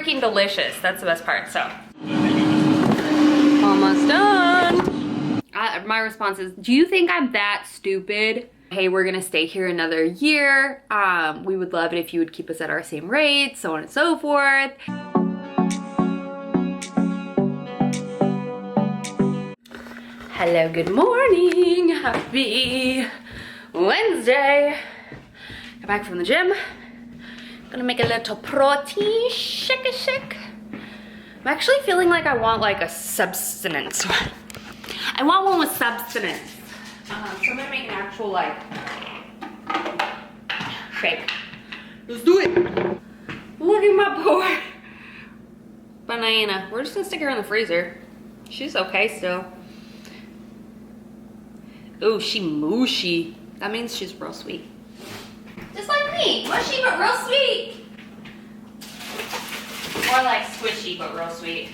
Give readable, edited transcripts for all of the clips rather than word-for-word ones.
freaking delicious. That's the best part, so. Almost done. My response is, do you think I'm that stupid? Hey, we're gonna stay here another year. We would love it if you would keep us at our same rate, so on and so forth. Hello, good morning. Happy Wednesday. Got back from the gym. Gonna make a little protein shake. I'm actually feeling like I want like a substance. I want one with substance. So I'm gonna make an actual like shake. Let's do it. Look at my poor banana. We're just gonna stick her in the freezer. She's okay still. Ooh, she mushy. That means she's real sweet. Just like me, mushy but real sweet. Or like squishy but real sweet.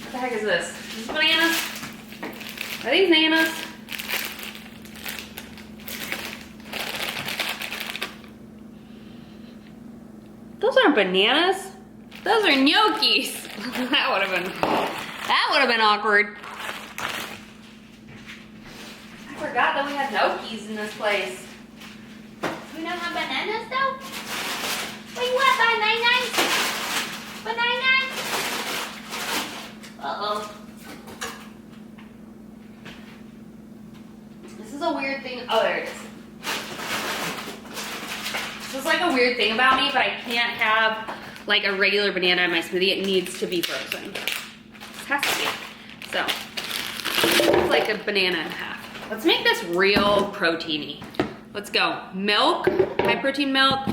What the heck is this? Is this bananas? Are these bananas? Those aren't bananas. Those are gnocchis. That would have been awkward. I forgot that we had gnocchis in this place. We don't have bananas though? Wait, what? Bananas? Bananas? Uh-oh. This is a weird thing. Oh, there it is. This is like a weird thing about me, but I can't have like a regular banana in my smoothie. It needs to be frozen. This has to be. So, it's like a banana and a half. Let's make this real proteiny. Let's go. Milk, high protein milk,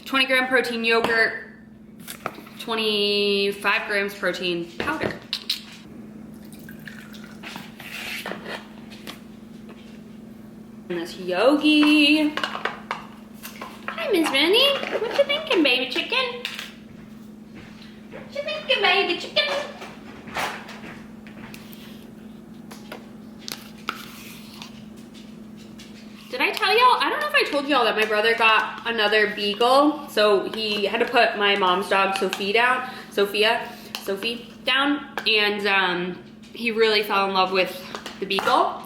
20 gram protein yogurt, 25 grams protein powder. And this yogi. Hi, Miss Rennie. What you thinking, baby chicken? What you thinking, baby chicken? Did I tell y'all? I don't know if I told y'all that my brother got another beagle. So he had to put my mom's dog Sophie down, and he really fell in love with the beagle.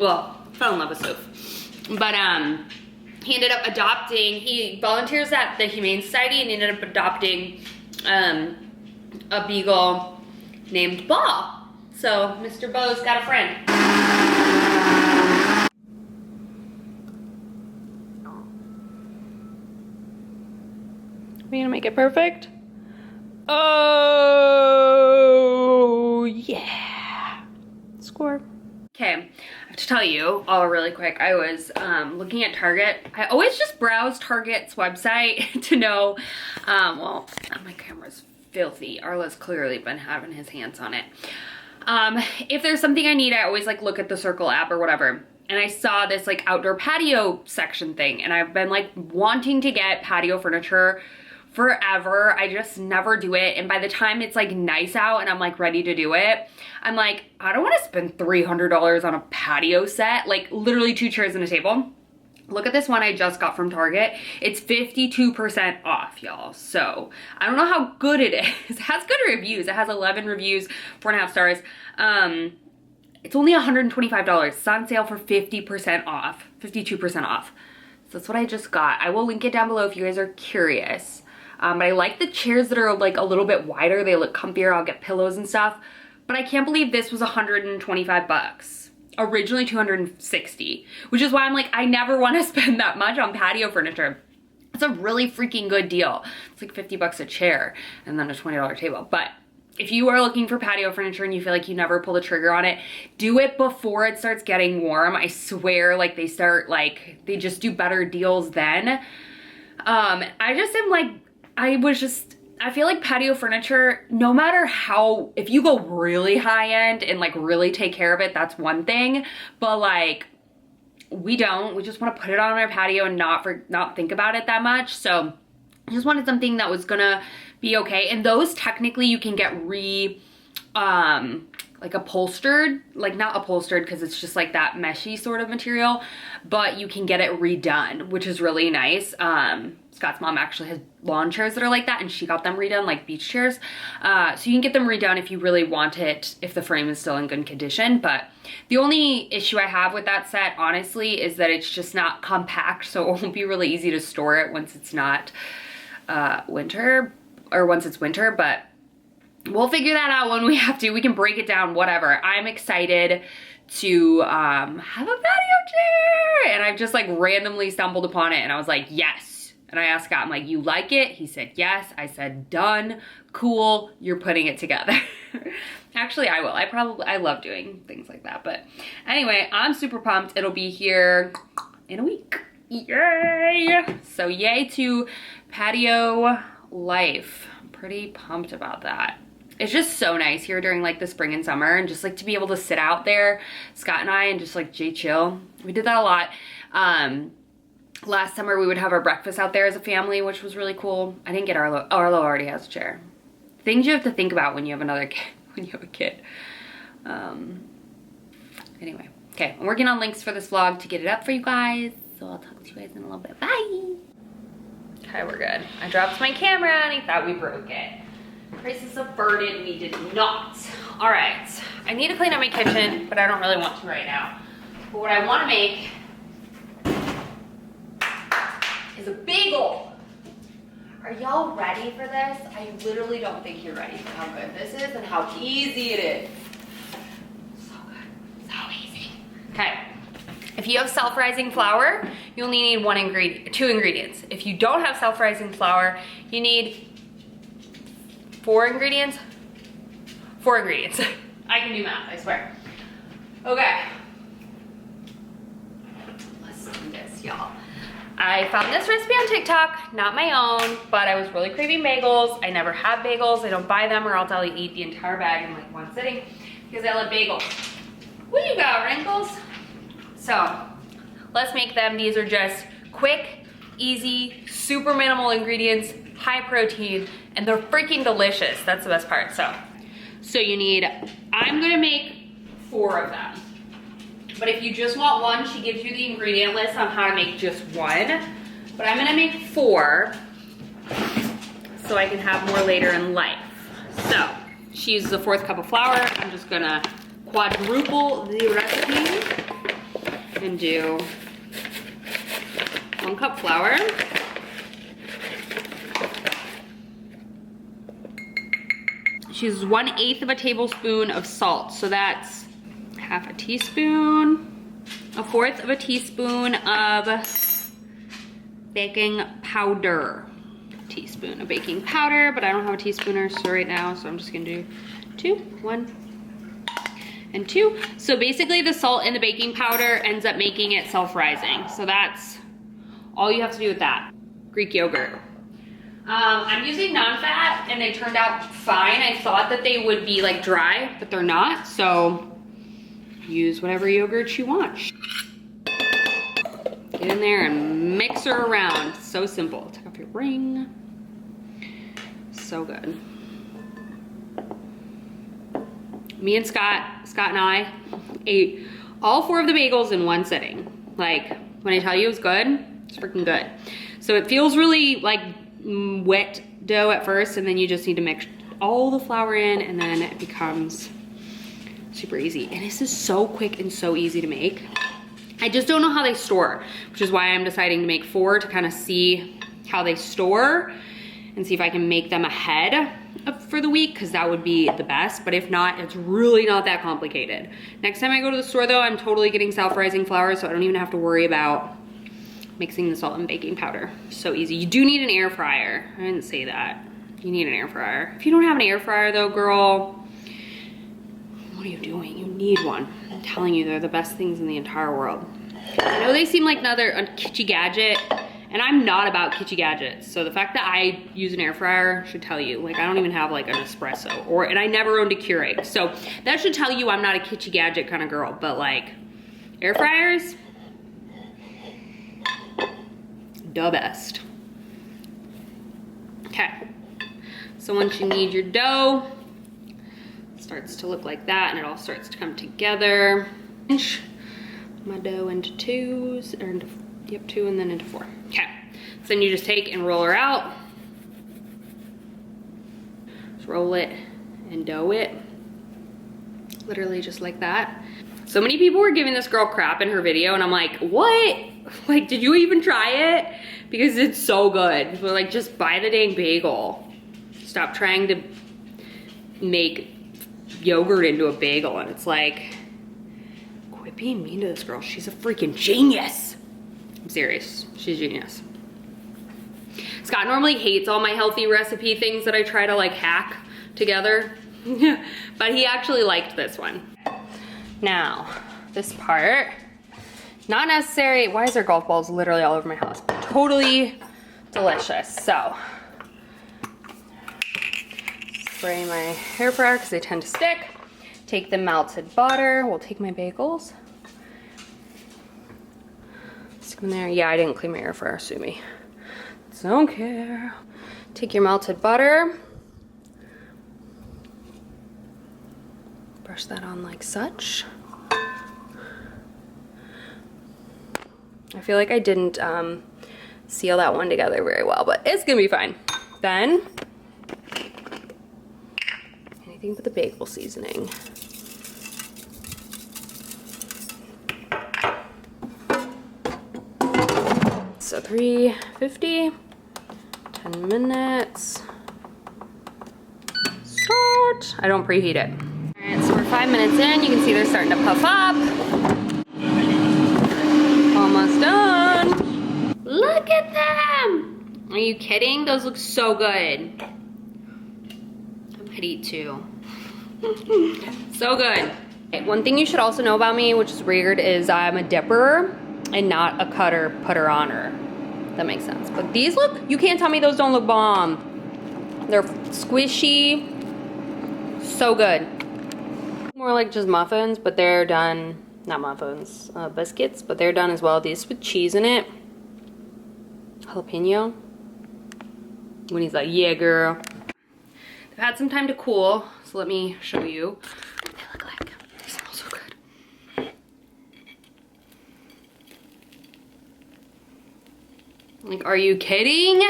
Well, fell in love with Soph. But he ended up adopting, he volunteers at the Humane Society and ended up adopting a beagle named Ball. So Mr. Bo's got a friend. Are we gonna make it perfect? Oh, yeah. Score. Okay, I have to tell you all really quick, I was looking at Target. I always just browse Target's website to know, well, my camera's filthy. Arla's clearly been having his hands on it. If there's something I need, I always like look at the Circle app or whatever. And I saw this like outdoor patio section thing, and I've been like wanting to get patio furniture forever. I just never do it, and by the time it's like nice out and I'm like ready to do it, I'm like, I don't want to spend $300 on a patio set, like literally 2 chairs and a table. Look at this one I just got from Target. It's 52% off, y'all. So I don't know how good it is. It has good reviews. It has 11 reviews, 4.5 stars. It's only $125. It's on sale for 50% off, 52% off. So that's what I just got. I will link it down below if you guys are curious. But I like the chairs that are like a little bit wider. They look comfier. I'll get pillows and stuff. But I can't believe this was 125 bucks. Originally 260, which is why I'm like, I never want to spend that much on patio furniture. It's a really freaking good deal. It's like 50 bucks a chair and then a $20 table. But if you are looking for patio furniture and you feel like you never pull the trigger on it, do it before it starts getting warm. I swear, like they just do better deals then. I just am like, I feel like patio furniture, no matter how, if you go really high end and like really take care of it, that's one thing. But like, we just want to put it on our patio and not think about it that much. So I just wanted something that was gonna be okay. And those technically you can get like upholstered, like not upholstered because it's just like that meshy sort of material, but you can get it redone, which is really nice. Scott's mom actually has lawn chairs that are like that, and she got them redone, like beach chairs. So you can get them redone if you really want it, if the frame is still in good condition. But the only issue I have with that set, honestly, is that it's just not compact, so it won't be really easy to store it once it's not winter, or once it's winter, but we'll figure that out when we have to. We can break it down, whatever. I'm excited to have a patio chair, and I've just like randomly stumbled upon it, and I was like, yes. And I asked Scott, I'm like, you like it? He said, yes. I said, done, cool, you're putting it together. Actually, I will. I love doing things like that. But anyway, I'm super pumped. It'll be here in a week. Yay! So yay to patio life. I'm pretty pumped about that. It's just so nice here during like the spring and summer, and just like to be able to sit out there, Scott and I, and just like chill. We did that a lot. Last summer we would have our breakfast out there as a family, which was really cool. I didn't get Arlo. Arlo already has a chair. Things you have to think about when you have another kid, when you have a kid. Anyway, okay, I'm working on links for this vlog to get it up for you guys. So I'll talk to you guys in a little bit. Bye. Okay, we're good. I dropped my camera and he thought we broke it. Prices averted, we did not. All right, I need to clean up my kitchen, but I don't really want to right now. But what I want to make is a bagel. Are y'all ready for this? I literally don't think you're ready for how good this is and how easy it is. So good, so easy. Okay, if you have self-rising flour, you only need two ingredients. If you don't have self-rising flour, you need four ingredients. I can do math, I swear. Okay, let's do this, y'all. I found this recipe on TikTok, not my own, but I was really craving bagels. I never had bagels. I don't buy them, or else I'll eat the entire bag in like one sitting because I love bagels. What do you got, Wrinkles? So let's make them. These are just quick, easy, super minimal ingredients, high protein, and they're freaking delicious. That's the best part. So you need, I'm gonna make 4 of them. But if you just want one, she gives you the ingredient list on how to make just one. But I'm gonna make 4 so I can have more later in life. So she uses a 1/4 cup of flour. I'm just gonna quadruple the recipe and do 1 cup flour. She uses 1/8 of a tablespoon of salt. So that's 1/2 teaspoon, 1/4 of a teaspoon of baking powder. Teaspoon of baking powder, but I don't have a teaspooner right now, so I'm just gonna do 2, 1, and 2. So basically the salt in the baking powder ends up making it self-rising. So that's all you have to do with that. Greek yogurt. I'm using non-fat and they turned out fine. I thought that they would be like dry, but they're not. So use whatever yogurt you want. Get in there and mix her around. So simple. Take off your ring. So good. Me and Scott and I ate all 4 of the bagels in one sitting. Like, when I tell you it's good, it's freaking good. So it feels really like wet dough at first, and then you just need to mix all the flour in, and then it becomes super easy. And this is so quick and so easy to make. I just don't know how they store, which is why I'm deciding to make 4 to kind of see how they store and see if I can make them ahead for the week, because that would be the best. But if not, it's really not that complicated. Next time I go to the store though, I'm totally getting self-rising flour, so I don't even have to worry about mixing the salt and baking powder. So easy. You do need an air fryer. I didn't say that. You need an air fryer. If you don't have an air fryer though, girl, what are you doing? You need one. I'm telling you, they're the best things in the entire world. I know they seem like another kitschy gadget, and I'm not about kitschy gadgets. So the fact that I use an air fryer should tell you, like, I don't even have like an espresso, and I never owned a Keurig. So that should tell you I'm not a kitschy gadget kind of girl, but like air fryers, the best. Okay, so once you knead your dough, let's starts to look like that and it all starts to come together. Inch my dough into twos, or into, yep, 2 and then into 4. Okay, so then you just take and roll her out. Just roll it and dough it. Literally just like that. So many people were giving this girl crap in her video and I'm like, what? Like, did you even try it? Because it's so good. But like, just buy the dang bagel. Stop trying to make yogurt into a bagel. And it's like, quit being mean to this girl. She's a freaking genius. I'm serious, she's a genius. Scott normally hates all my healthy recipe things that I try to like hack together. But he actually liked this one. Now, this part, not necessary. Why is there golf balls literally all over my house? Totally delicious. So, spray my hair fryer because they tend to stick. Take the melted butter. We'll take my bagels. Stick them there. Yeah, I didn't clean my air fryer, sue me. Don't care. Take your melted butter. Brush that on like such. I feel like I didn't seal that one together very well, but it's gonna be fine. Then, anything but the bagel seasoning. So 350, 10 minutes. Start. I don't preheat it. So we're 5 minutes in, you can see they're starting to puff up. Almost done. Look at them! Are you kidding? Those look so good. I could eat 2. So good. Okay, one thing you should also know about me, which is weird, is I'm a dipper and not a cutter putter-oner. That makes sense. But these look, you can't tell me those don't look bomb. They're squishy. So good. More like just muffins, but they're done, not muffins, biscuits, but they're done as well. These with cheese in it. Jalapeno. When he's like, yeah, girl. They've had some time to cool, so let me show you what they look like. They smell so good. Like, are you kidding?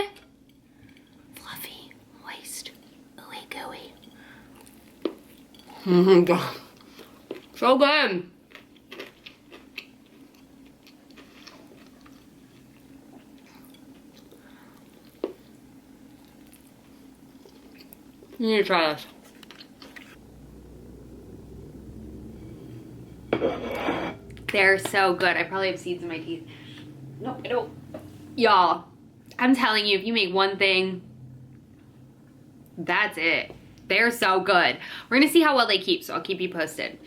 Fluffy, moist, ooey gooey. Oh my god. So good. You need to try this. They're so good. I probably have seeds in my teeth. No, I don't. Y'all, I'm telling you, if you make one thing, that's it. They're so good. We're gonna see how well they keep, so I'll keep you posted.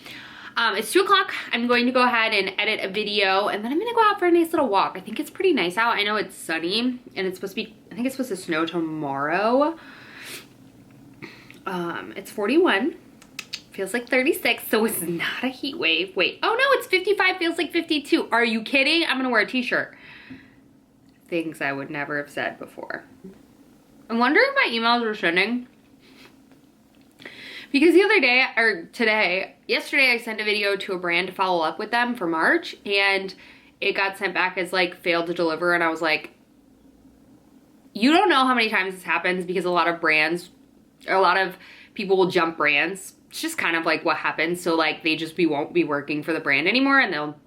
It's 2 o'clock. I'm going to go ahead and edit a video, and then I'm gonna go out for a nice little walk. I think it's pretty nice out. I know it's sunny, and it's supposed to be, I think it's supposed to snow tomorrow. It's 41. Feels like 36, so it's not a heat wave. Wait, oh no, it's 55, feels like 52. Are you kidding? I'm gonna wear a t-shirt. Things I would never have said before. I'm wondering if my emails were sending. Because the other day, or yesterday I sent a video to a brand to follow up with them for March, and it got sent back as like failed to deliver, and I was like, you don't know how many times this happens, because a lot of brands, or a lot of people will jump brands. It's just kind of like what happens. So like we won't be working for the brand anymore, and they'll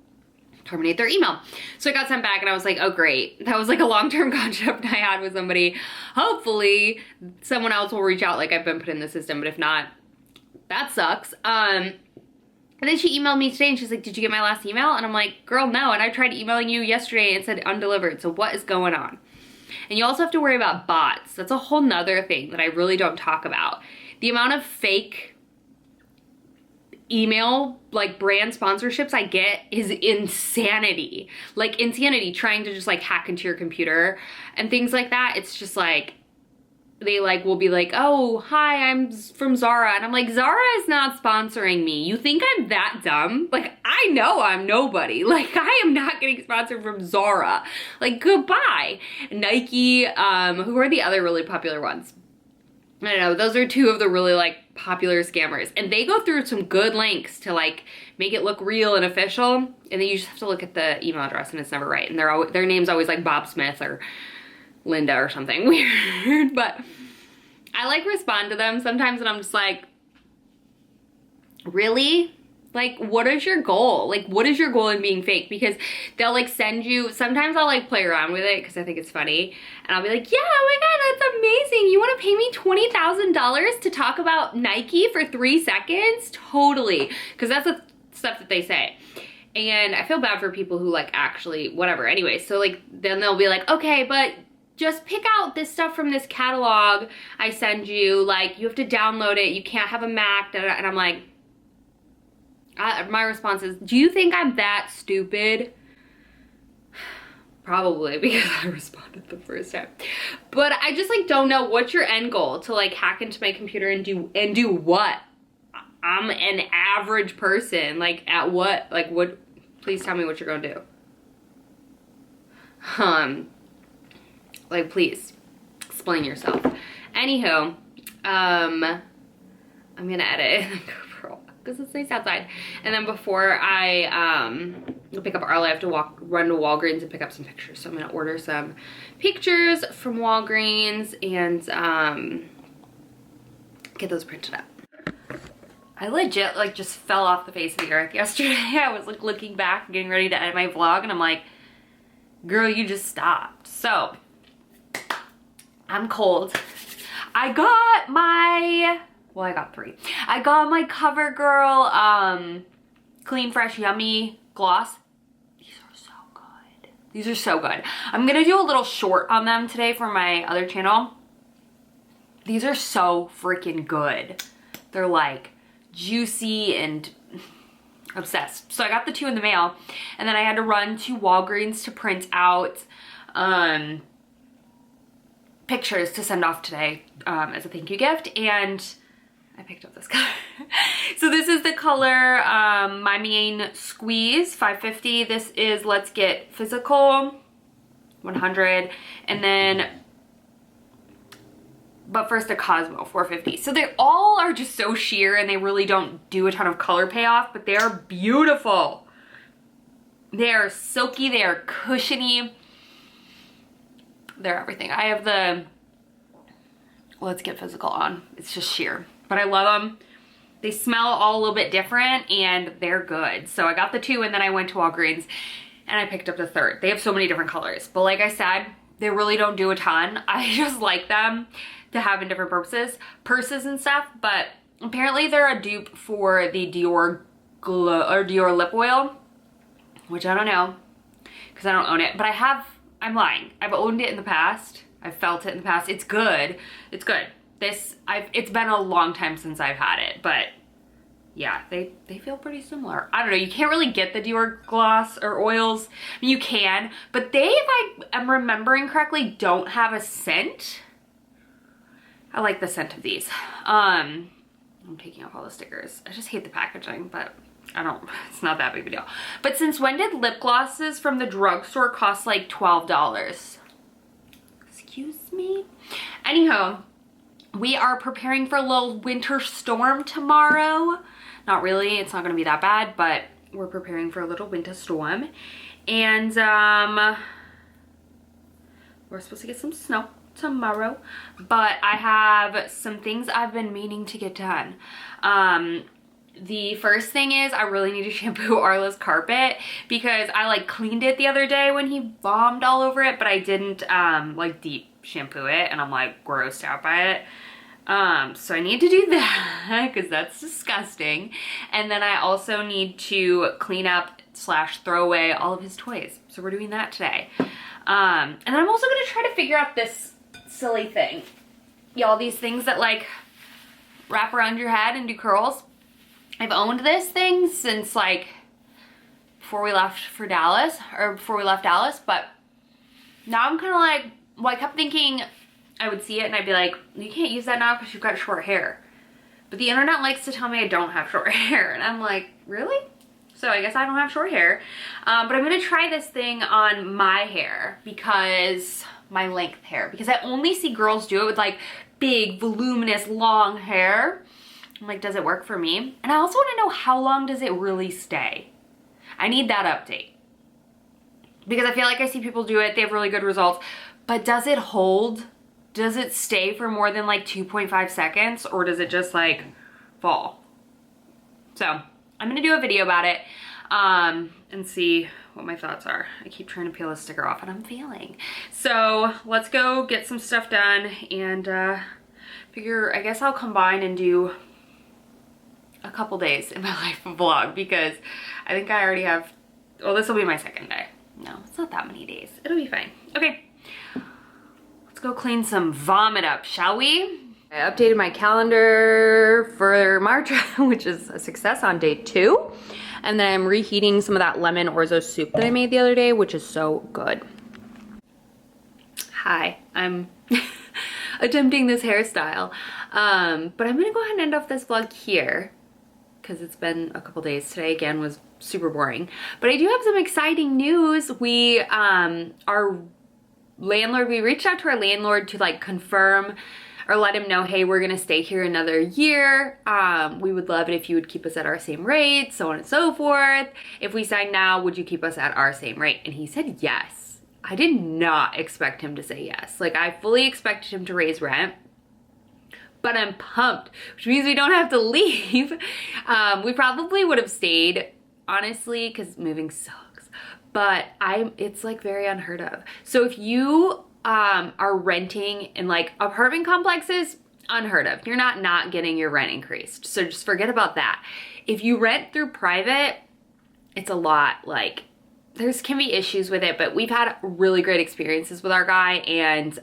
terminate their email. So it got sent back, and I was like, oh great. That was like a long-term contract I had with somebody. Hopefully someone else will reach out, like I've been put in the system, but if not, that sucks. And then she emailed me today and she's like, did you get my last email? And I'm like, girl, no. And I tried emailing you yesterday and it said undelivered. So what is going on? And you also have to worry about bots. That's a whole nother thing that I really don't talk about. The amount of fake email, like brand sponsorships I get is insanity. Like insanity, trying to just like hack into your computer and things like that. It's just like, they like will be like, oh, hi, I'm from Zara. And I'm like, Zara is not sponsoring me. You think I'm that dumb? Like, I know I'm nobody. Like, I am not getting sponsored from Zara. Like, goodbye. Nike, who are the other really popular ones? I don't know, those are two of the really like popular scammers, and they go through some good lengths to like make it look real and official, and then you just have to look at the email address and it's never right, and their name's always like Bob Smith or Linda or something weird. But I like respond to them sometimes and I'm just like, really? Like, what is your goal? Like, what is your goal in being fake? Because they'll like send you, sometimes I'll like play around with it because I think it's funny. And I'll be like, yeah, oh my God, that's amazing. You want to pay me $20,000 to talk about Nike for 3 seconds? Totally. Because that's the stuff that they say. And I feel bad for people who like actually, whatever. Anyway, so like, then they'll be like, okay, but just pick out this stuff from this catalog I send you. Like, you have to download it. You can't have a Mac. And I'm like, my response is, do you think I'm that stupid? Probably, because I responded the first time. But I just like don't know, what's your end goal? To like hack into my computer and do what? I'm an average person. Like at what? Like what? Please tell me what you're gonna do. Like please explain yourself. Anywho, I'm gonna edit because it's nice outside. And then before I pick up Arla, I have to run to Walgreens and pick up some pictures. So I'm gonna order some pictures from Walgreens and get those printed up. I legit like just fell off the face of the earth yesterday. I was like looking back, getting ready to edit my vlog, and I'm like, girl, you just stopped. So I'm cold. I got my, well, I got 3. I got my CoverGirl Clean Fresh Yummy gloss. These are so good. These are so good. I'm gonna do a little short on them today for my other channel. These are so freaking good. They're like juicy and obsessed. So I got the 2 in the mail, and then I had to run to Walgreens to print out pictures to send off today as a thank you gift, and I picked up this color. So this is the color My Main Squeeze 550. This is Let's Get Physical 100, and then but first a Cosmo 450. So they all are just so sheer and they really don't do a ton of color payoff, but they're beautiful. They are silky, they are cushiony. They're everything. I have the Let's Get Physical on. It's just sheer, but I love them. They smell all a little bit different and they're good. So I got the 2 and then I went to Walgreens and I picked up the 3rd. They have so many different colors, but like I said, they really don't do a ton. I just like them to have in different purses and stuff, but apparently they're a dupe for the Dior Dior lip oil, which I don't know because I don't own it, but I'm lying. I've owned it in the past. I've felt it in the past. It's good. It's good. It's been a long time since I've had it, but yeah, they feel pretty similar. I don't know. You can't really get the Dior gloss or oils. I mean, you can, but they, if I am remembering correctly, don't have a scent. I like the scent of these. I'm taking off all the stickers. I just hate the packaging, but it's not that big of a deal. But since when did lip glosses from the drugstore cost like $12? Excuse me? Anyhow, we are preparing for a little winter storm tomorrow. Not really, it's not gonna be that bad, but we're preparing for a little winter storm. And we're supposed to get some snow tomorrow, but I have some things I've been meaning to get done. The first thing is I really need to shampoo Arla's carpet because I like cleaned it the other day when he bombed all over it, but I didn't like deep shampoo it, and I'm like grossed out by it. So I need to do that because that's disgusting. And then I also need to clean up / throw away all of his toys. So we're doing that today. And then I'm also gonna try to figure out this silly thing. Y'all, these things that like wrap around your head and do curls. I've owned this thing since like before we left Dallas, but now I'm kind of like, well, I kept thinking I would see it and I'd be like, you can't use that now because you've got short hair. But the internet likes to tell me I don't have short hair, and I'm like, really? So I guess I don't have short hair. But I'm gonna try this thing on my hair, because my length hair, because I only see girls do it with like big, voluminous, long hair. I'm like, does it work for me? And I also want to know, how long does it really stay? I need that update. Because I feel like I see people do it, they have really good results, but does it hold? Does it stay for more than like 2.5 seconds, or does it just like fall? So I'm gonna do a video about it and see what my thoughts are. I keep trying to peel a sticker off and I'm failing. So let's go get some stuff done and figure, I guess I'll combine and do a couple days in my life vlog, because I think I already have, well, this will be my second day. No, it's not that many days. It'll be fine. Okay, let's go clean some vomit up, shall we? I updated my calendar for March, which is a success, on day 2. And then I'm reheating some of that lemon orzo soup that I made the other day, which is so good. Hi, I'm attempting this hairstyle. But I'm gonna go ahead and end off this vlog here, because it's been a couple days. Today again was super boring. But I do have some exciting news. We, our landlord, we reached out to our landlord to like confirm or let him know, hey, we're gonna stay here another year. We would love it if you would keep us at our same rate, so on and so forth. If we sign now, would you keep us at our same rate? And he said yes. I did not expect him to say yes. Like, I fully expected him to raise rent, but I'm pumped, which means we don't have to leave. We probably would have stayed, honestly, because moving sucks, but it's like very unheard of. So if you are renting in like apartment complexes, unheard of. You're not getting your rent increased. So just forget about that. If you rent through private, it's a lot, like can be issues with it, but we've had really great experiences with our guy, and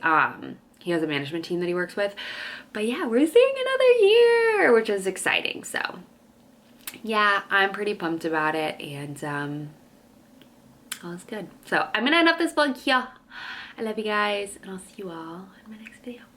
he has a management team that he works with. But yeah, we're staying another year, which is exciting. So yeah, I'm pretty pumped about it, and all is good. So I'm gonna end up this vlog here. I love you guys, and I'll see you all in my next video.